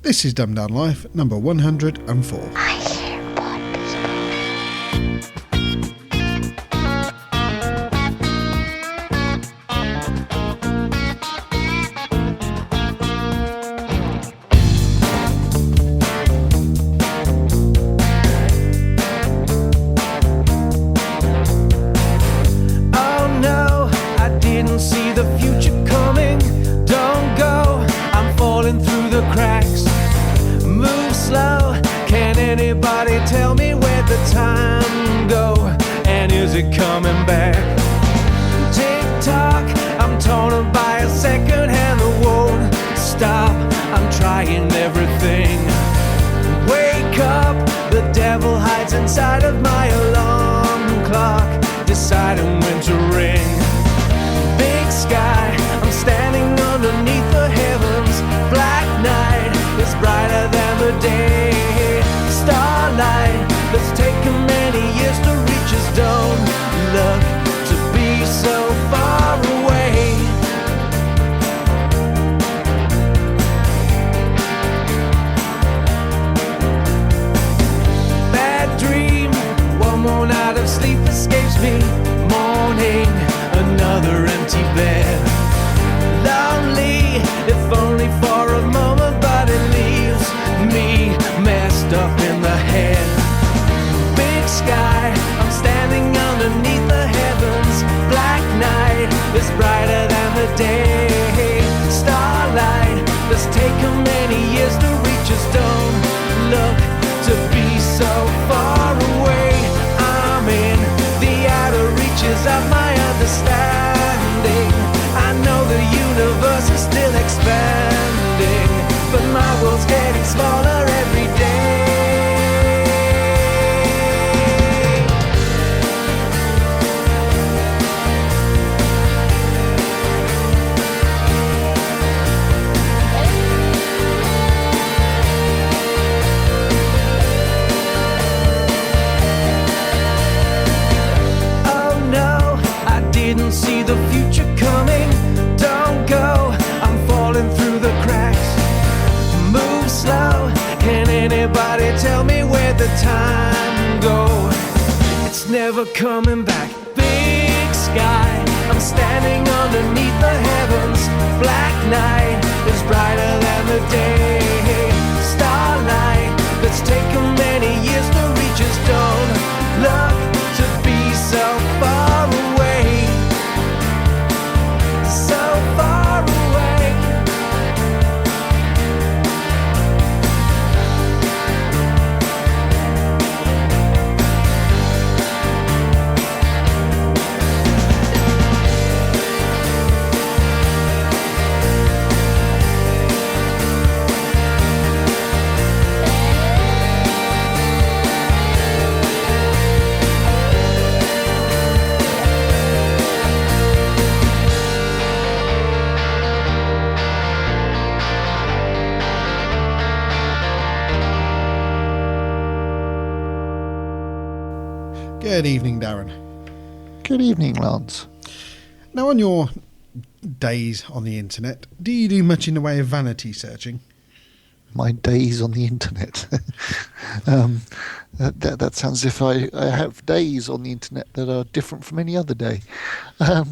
This is Dumbed Down Life, number 104. Inside of my alarm clock, deciding when to ring. Big sky, I'm standing underneath the heavens. Black night is brighter than the day. Starlight that's taken many years to reach us. Don't look to be so far away. One night of sleep escapes me. Morning, another empty bed. Lonely, if only for a moment, but it leaves me messed up in the head. Big sky, I'm standing underneath the heavens. Black night is brighter than the day. Starlight that's taken many years to reach us. Don't look to be so far away. In the outer reaches of my understanding, I know the universe is still expanding, but my world's getting smaller every day. Didn't see the future coming. Don't go, I'm falling through the cracks. Move slow, can anybody tell me where the time go? It's never coming back. Big sky, I'm standing underneath the heavens. Black night is brighter than the day. Starlight that's taken many years to reach us. Don't look to be so far away. So far away. Good evening, Darren. Good evening, Lance. Now, on your days on the internet, do you do much in the way of vanity searching? My days on the internet. That sounds as if I have days on the internet that are different from any other day. I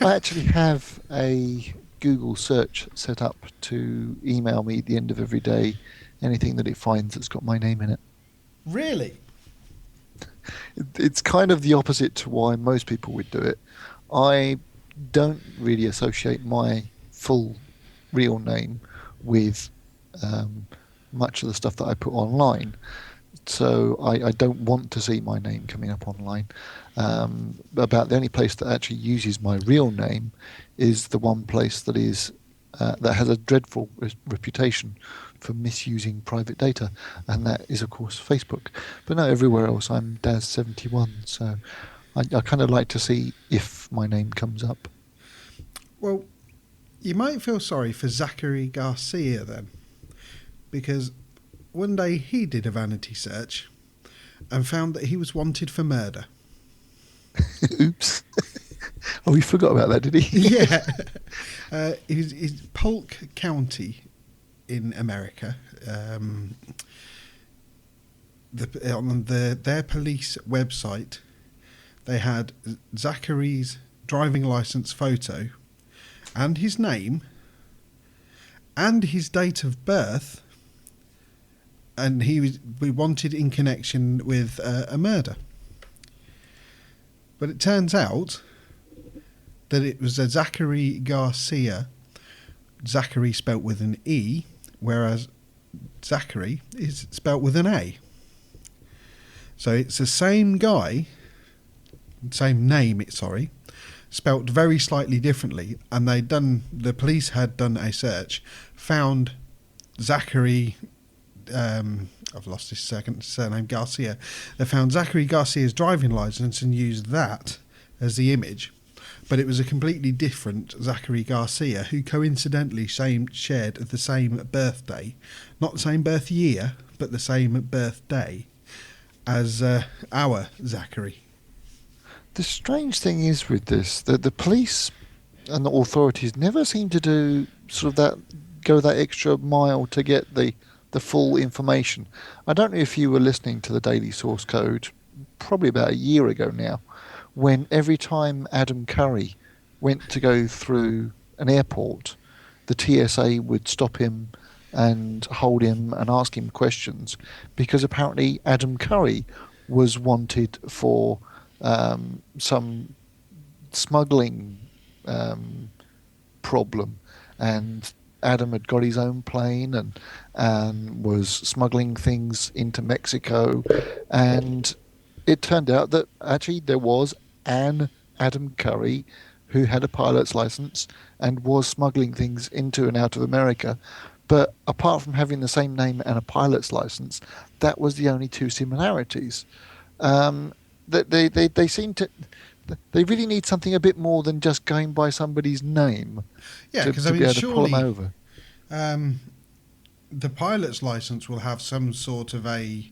actually have a Google search set up to email me at the end of every day anything that it finds that's got my name in it. Really? It's kind of the opposite to why most people would do it. I don't really associate my full real name with much of the stuff that I put online. So I don't want to see my name coming up online. About the only place that actually uses my real name is the one place that is that has a dreadful reputation for misusing private data, and that is, of course, Facebook. But no, everywhere else I'm Daz71, so I kind of like to see if my name comes up. Well, you might feel sorry for Zachary Garcia then, because one day he did a vanity search and found that he was wanted for murder. Oops. Oh, he forgot about that, did he? Yeah. His Polk County in America. On their police website, they had Zachary's driving license photo and his name and his date of birth, and we wanted in connection with a murder. But it turns out that it was a Zachary Garcia, Zachary spelt with an E, whereas Zachary is spelt with an A. So it's the same guy, same name, spelt very slightly differently, and the police had done a search, found Zachary, I've lost his surname, Garcia. They found Zachary Garcia's driving licence and used that as the image. But it was a completely different Zachary Garcia, who coincidentally shared the same birthday, not the same birth year, but the same birthday as our Zachary. The strange thing is with this, that the police and the authorities never seem to do go that extra mile to get the full information. I don't know if you were listening to the Daily Source Code probably about a year ago now, when every time Adam Curry went to go through an airport, the TSA would stop him and hold him and ask him questions, because apparently Adam Curry was wanted for some smuggling problem, and Adam had got his own plane and was smuggling things into Mexico, and it turned out that actually there was an Adam Curry who had a pilot's license and was smuggling things into and out of America. But apart from having the same name and a pilot's license, that was the only two similarities. They seem to... They really need something a bit more than just going by somebody's name to be able to pull them over. The pilot's license will have some sort of a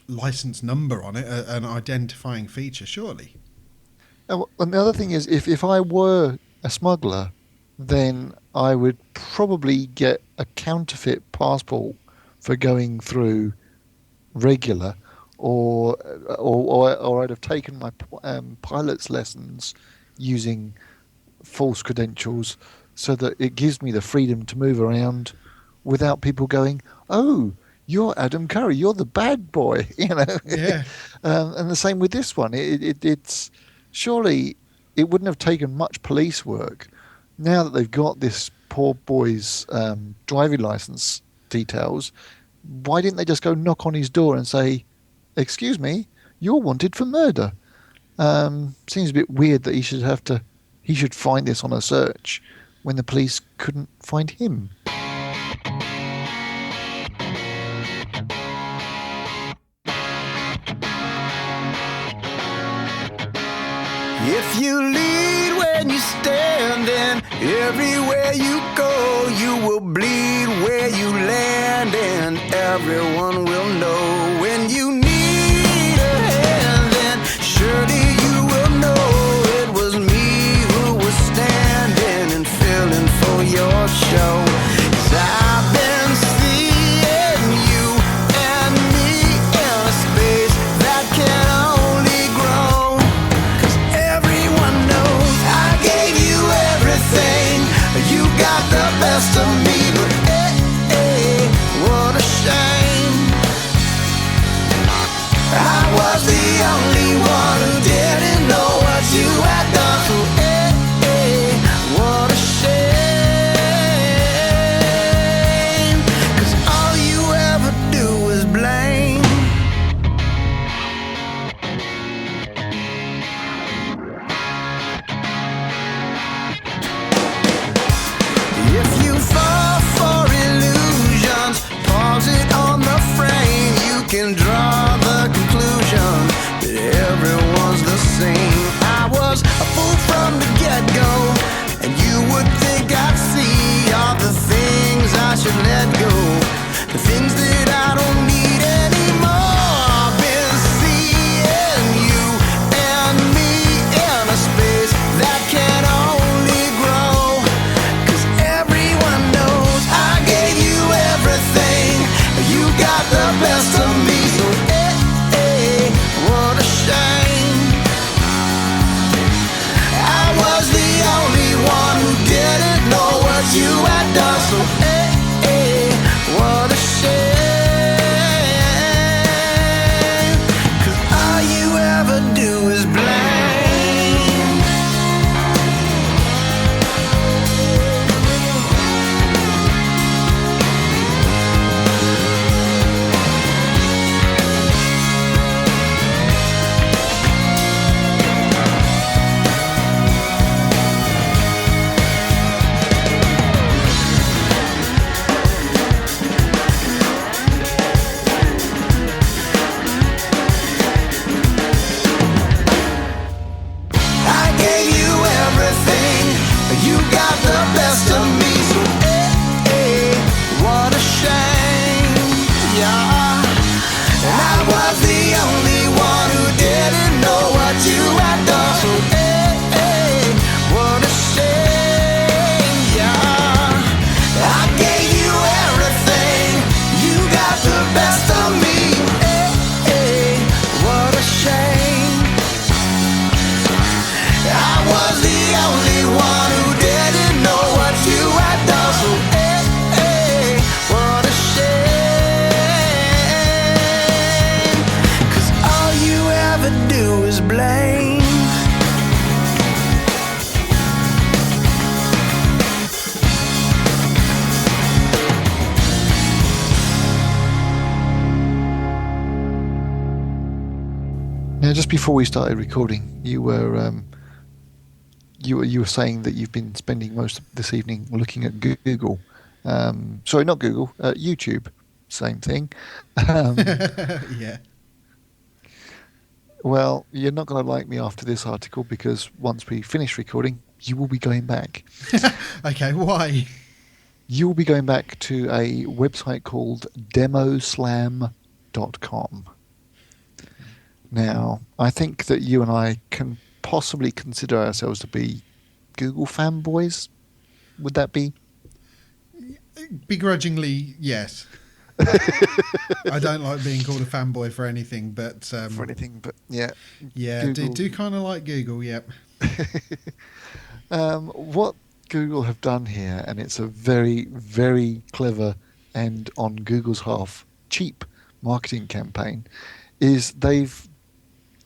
license number on it, an identifying feature, surely. And the other thing is, if I were a smuggler, then I would probably get a counterfeit passport for going through regular, or I'd have taken my pilot's lessons using false credentials, so that it gives me the freedom to move around without people going, "Oh, you're Adam Curry, you're the bad boy," Yeah. And the same with this one. It's surely it wouldn't have taken much police work. Now that they've got this poor boy's driving license details, why didn't they just go knock on his door and say, "Excuse me, you're wanted for murder"? Seems a bit weird that he should find this on a search when the police couldn't find him. If you lead when you're standing, everywhere you go, you will bleed where you land, and everyone will know when you need a hand, then surely you will know it was me who was standing and filling for your show. 'Cause I've been seeing you and me in a space that can only grow. 'Cause everyone knows I gave you everything. You got the best of me, but just before we started recording, you were saying that you've been spending most of this evening looking at Google. Sorry, not Google, YouTube. Same thing. Yeah. Well, you're not going to like me after this article because once we finish recording, you will be going back. Okay, why? You will be going back to a website called demoslam.com. Now, I think that you and I can possibly consider ourselves to be Google fanboys. Would that be? Begrudgingly, yes. I don't like being called a fanboy for anything, but Yeah. yeah, do kind of like Google. Yep. What Google have done here, and it's a very, very clever and on Google's half cheap marketing campaign, is they've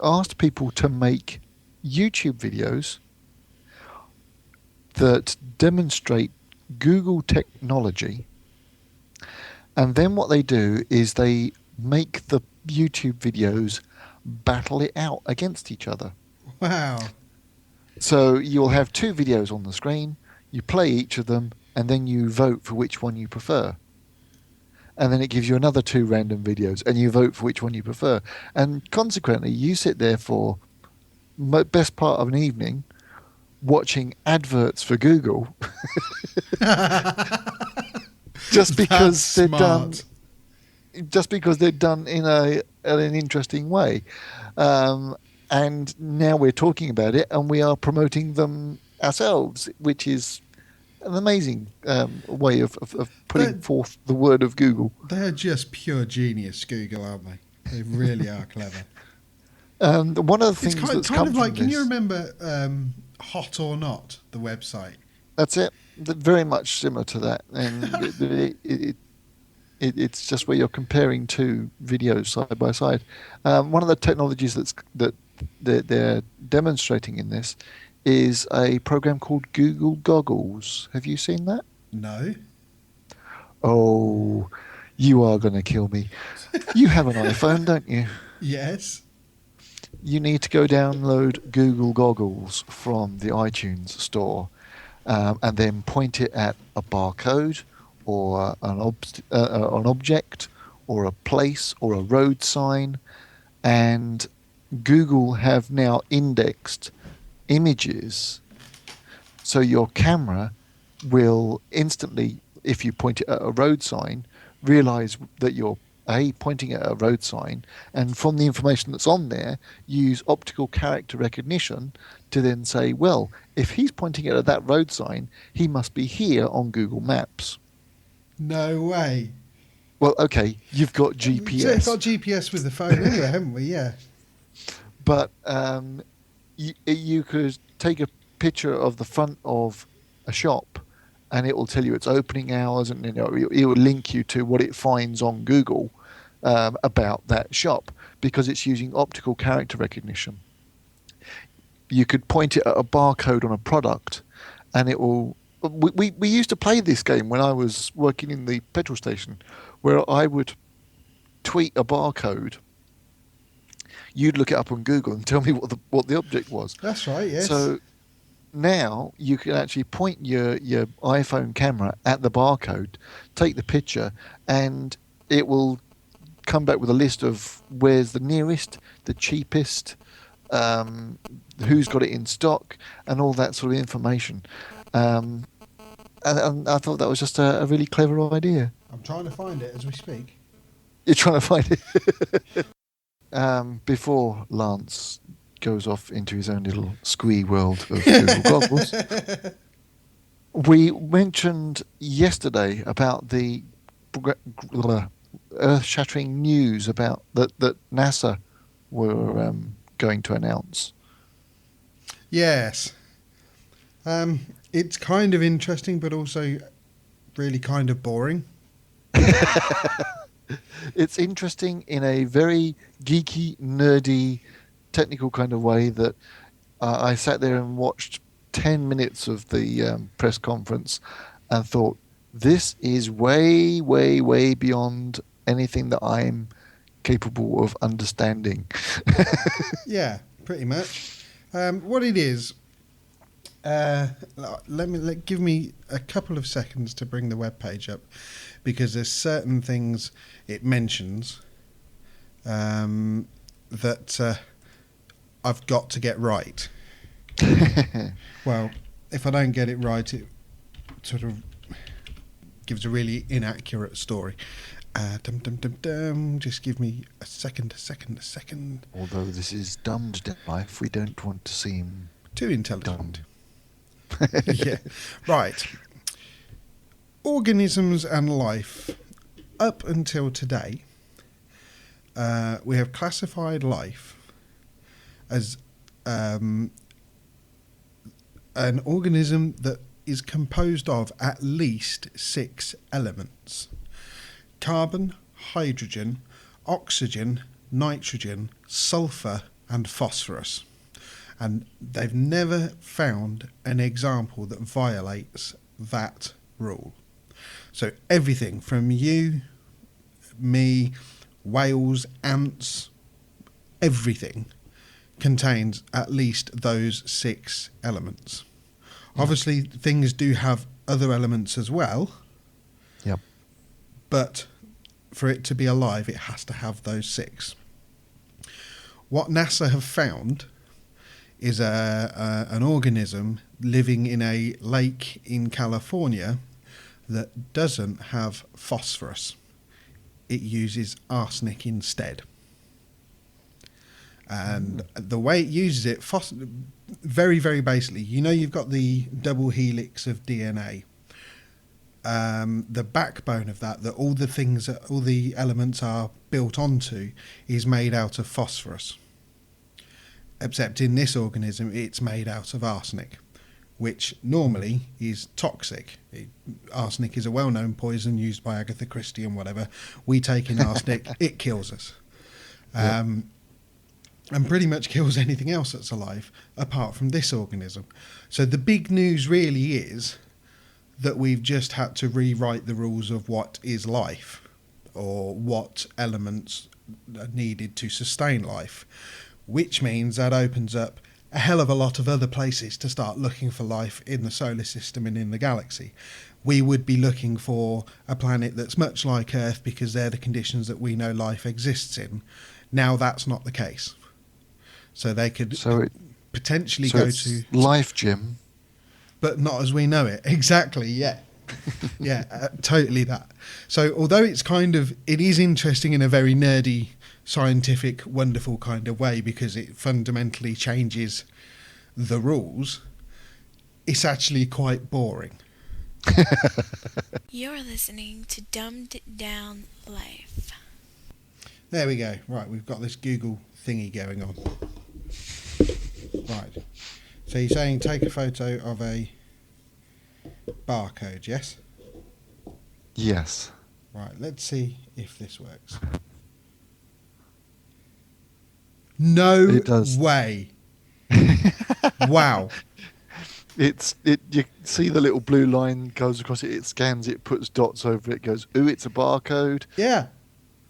asked people to make YouTube videos that demonstrate Google technology. And then what they do is they make the YouTube videos battle it out against each other. Wow. So you'll have two videos on the screen, you play each of them, and then you vote for which one you prefer. And then it gives you another two random videos, and you vote for which one you prefer. And consequently, you sit there for best part of an evening watching adverts for Google. Just because they're done in an interesting way, and now we're talking about it and we are promoting them ourselves, which is an amazing way of putting forth the word of Google. They're just pure genius, Google, aren't they? They really are clever. One of the things it's that's kind come of like, from can this, you remember Hot or Not, the website? That's it. Very much similar to that, and it's just where you're comparing two videos side by side. One of the technologies that they're demonstrating in this is a program called Google Goggles. Have you seen that? No. Oh, you are going to kill me. You have an iPhone, don't you? Yes. You need to go download Google Goggles from the iTunes store. And then point it at a barcode or an object or a place or a road sign. And Google have now indexed images. So your camera will instantly, if you point it at a road sign, realize that you're pointing at a road sign, and from the information that's on there, use optical character recognition to then say, well, if he's pointing it at that road sign, he must be here on Google Maps. No way. Well, okay, you've got GPS. So we've got GPS with the phone anyway, haven't we? Yeah. But you could take a picture of the front of a shop, and it will tell you its opening hours, and it will link you to what it finds on Google about that shop, because it's using optical character recognition. You could point it at a barcode on a product, and it will. We used to play this game when I was working in the petrol station, where I would tweet a barcode. You'd look it up on Google and tell me what the object was. That's right. Yes. So now you can actually point your iPhone camera at the barcode, take the picture, and it will come back with a list of where's the nearest, the cheapest, who's got it in stock, and all that sort of information. And I thought that was just a really clever idea. I'm trying to find it as we speak. You're trying to find it. Before Lance goes off into his own little squee world of Google Goggles, we mentioned yesterday about the earth-shattering news about that NASA were going to announce. Yes. It's kind of interesting, but also really kind of boring. It's interesting in a very geeky, nerdy, technical kind of way that I sat there and watched 10 minutes of the press conference and thought, this is way, way, way beyond anything that I'm capable of understanding. Yeah, pretty much. What it is, give me a couple of seconds to bring the webpage up, because there's certain things it mentions that I've got to get right. Well, if I don't get it right, it sort of gives a really inaccurate story. Just give me a second. Although this is dumbed down life, we don't want to seem Too intelligent. dumb. Yeah. Right. Organisms and life. Up until today, we have classified life as an organism that is composed of at least 6 elements: carbon, hydrogen, oxygen, nitrogen, sulfur, and phosphorus. And they've never found an example that violates that rule. So everything from you, me, whales, ants, everything contains at least those 6 elements. Obviously, things do have other elements as well. Yep. But for it to be alive, it has to have those 6. What NASA have found is an organism living in a lake in California that doesn't have phosphorus. It uses arsenic instead. And the way it uses it, very, very basically, you've got the double helix of DNA. The backbone of that all the elements are built onto, is made out of phosphorus. Except in this organism, it's made out of arsenic, which normally is toxic. Arsenic is a well-known poison used by Agatha Christie and whatever. We take in arsenic, it kills us. And pretty much kills anything else that's alive, apart from this organism. So the big news really is that we've just had to rewrite the rules of what is life, or what elements are needed to sustain life, which means that opens up a hell of a lot of other places to start looking for life in the solar system and in the galaxy. We would be looking for a planet that's much like Earth, because they're the conditions that we know life exists in. Now that's not the case. So they could potentially go to life, Jim, but not as we know it. Exactly. Yeah. Yeah, totally that. So although it is interesting in a very nerdy, scientific, wonderful kind of way, because it fundamentally changes the rules, it's actually quite boring. You're listening to Dumbed Down Life. There we go. Right, we've got this Google thingy going on. Right. So you're saying take a photo of a barcode, yes? Yes. Right, let's see if this works. No It does. way. Wow. You see the little blue line goes across it, it scans it, puts dots over it, goes, ooh, it's a barcode. Yeah.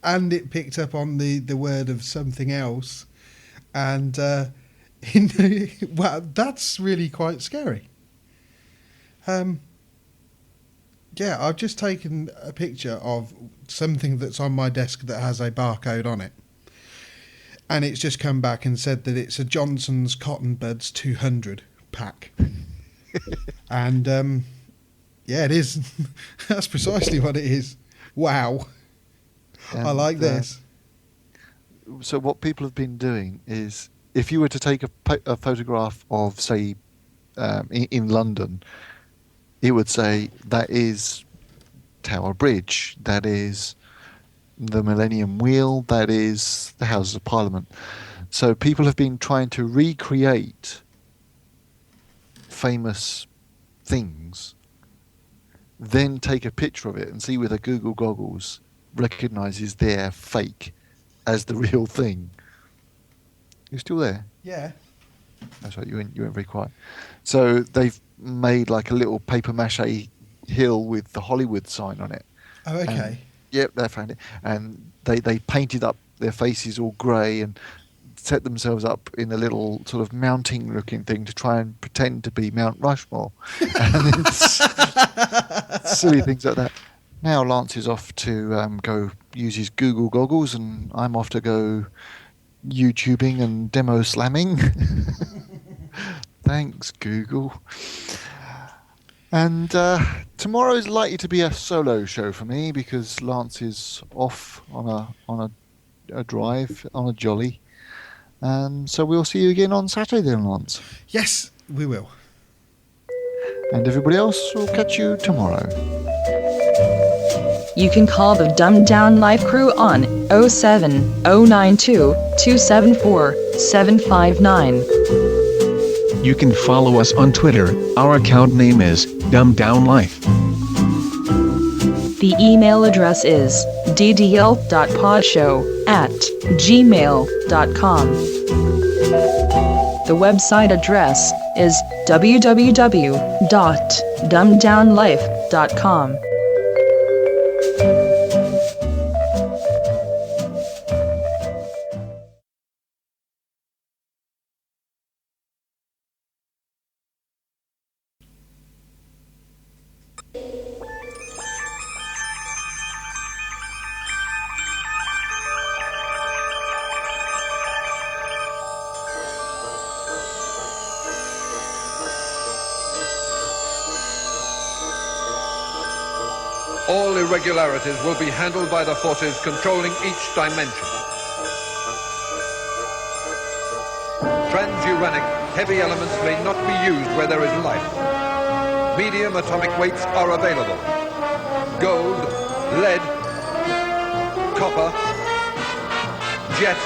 And it picked up on the word of something else. And wow, that's really quite scary. Yeah, I've just taken a picture of something that's on my desk that has a barcode on it. And it's just come back and said that it's a Johnson's Cotton Buds 200 pack. And yeah, it is. That's precisely what it is. Wow. And, I like this. So what people have been doing is, if you were to take a photograph of, say, in London, it would say that is Tower Bridge, that is the Millennium Wheel, that is the Houses of Parliament. So people have been trying to recreate famous things, then take a picture of it and see whether Google goggles recognises their fake as the real thing. You're still there? Yeah. That's right, you went very quiet. So they've made like a little paper mache hill with the Hollywood sign on it. Oh, okay. And, yep, they found it. And they painted up their faces all grey and set themselves up in a little sort of mounting-looking thing to try and pretend to be Mount Rushmore. And it's silly things like that. Now Lance is off to go use his Google goggles, and I'm off to go YouTubing and demo slamming. Thanks, Google. And tomorrow's likely to be a solo show for me because Lance is off on a drive, on a jolly. And so we'll see you again on Saturday then, Lance. Yes, we will. And everybody else will catch you tomorrow. You can call the Dumbed Down Life crew on 07092 274 759. You can follow us on Twitter. Our account name is Dumbed Down Life. The email address is ddl.podshow@gmail.com. The website address is www.dumbeddownlife.com. All irregularities will be handled by the forces controlling each dimension. Transuranic heavy elements may not be used where there is life. Medium atomic weights are available. Gold, lead, copper, jet,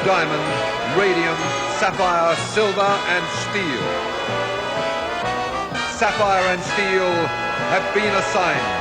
diamond, radium, sapphire, silver and steel. Sapphire and steel have been assigned.